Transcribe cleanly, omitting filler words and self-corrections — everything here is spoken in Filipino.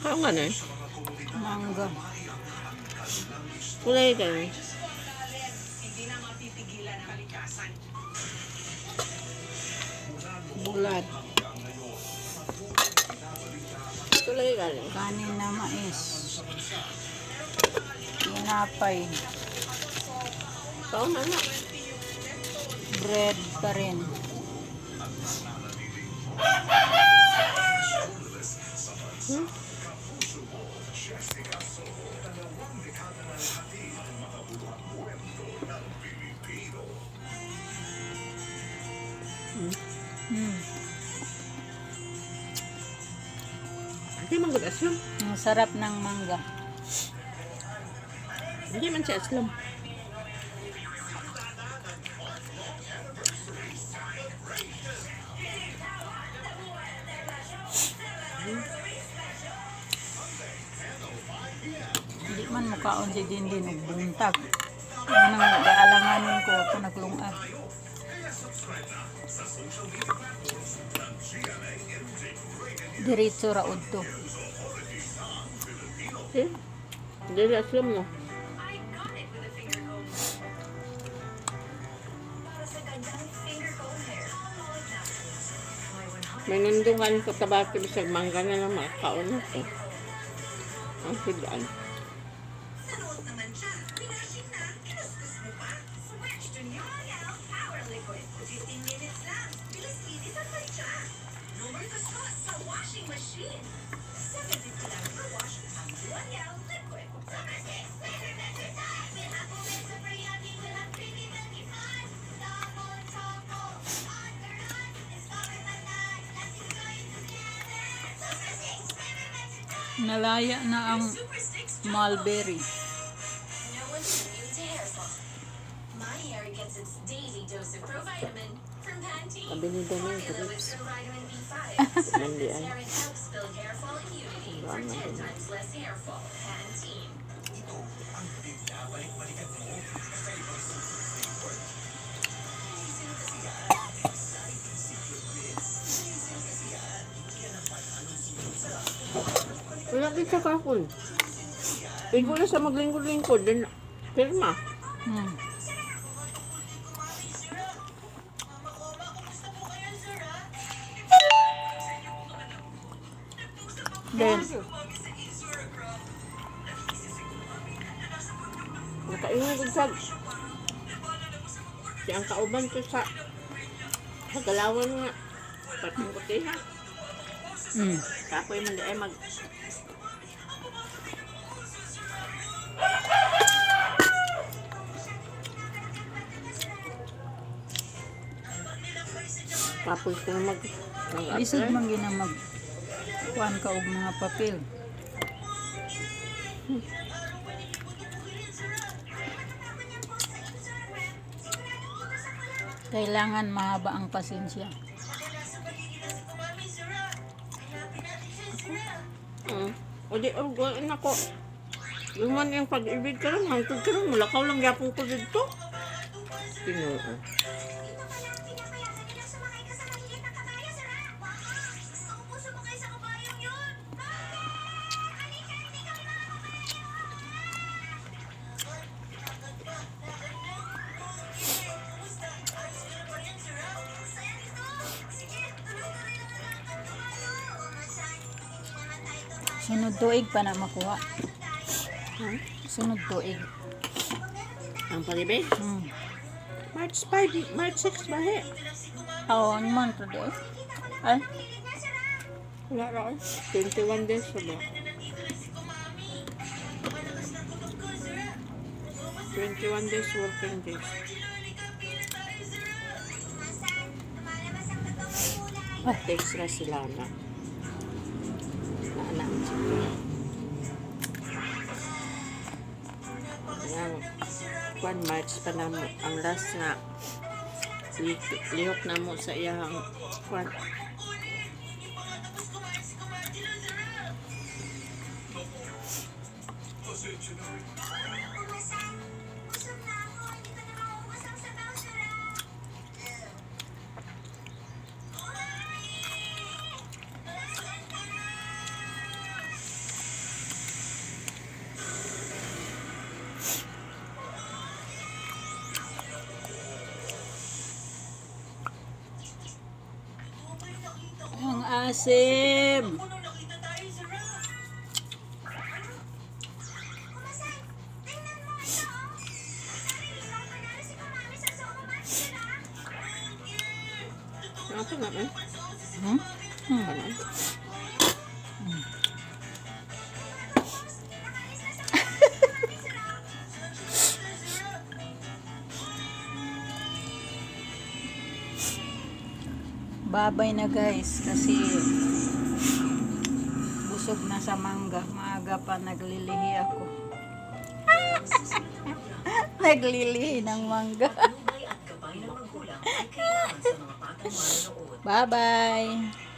Kaya nga na eh. Mangga. Kulay ka na. Bulat. Kulay ka na. Kanin na mais. Tinapay. Kaya nga na. Bread pa rin. Hmm? Hmm. Hindi man good aslam. Ang sarap ng mangga. Hindi man siya aslam. Hindi man mukaon si Dindin og buntag. Anong gaalanganin ko ako naglungag. Diretso ra udto. Eh? Hindi na aslam mo. May nandungan ko tabaki bisag mangga na lang makaon na to. Ang sigaan. Nalaya na ang mulberry. No one's immune to hair fall. My hair gets its daily dose of provitamin from Pantene. Sabi ni Daniel, Formula with grapes. provitamin B5. Mandi ay. Pantene helps build hair fall immunity for 10 times less hair fall. Pantene. Wala din sa kakul. Igo na sa maglingkod-lingkod. Then, pirma. Hmm. Then, Nakaingay ko sa... Siyang kauban to sa... Galawan nga. Pating puti ha. Kapoy man di ay mag... Tapos ko na mag... isod man ginamag kuan ka og mga papel. Kailangan mahaba ang pasensya. O di, gawin ako. Yung man yung pag-ibig ka lang, hangtod ka lang, mulakaw lang yapon ko dito. Pinoo. Sunod tuig pa na makuha. Sunod tuig. Ang pag-ibig? March 5, March 6 ba he? Taon man to do. Ay, Wala rin. 21 days pa ba? 21 days working days. Text na sila na. Ayan. 1 March pa na mo. Ang last nga. Lihok na mo sa iyang kwan. Ang asim. Ako naman. Hmm? Hmm. Kanan. Babay na guys kasi busog na sa mangga. Maaga pa naglilihi ako. Naglilihi ng mangga. At gabay ng magulang ay kailangan sa mga batang manonood. Bye-bye.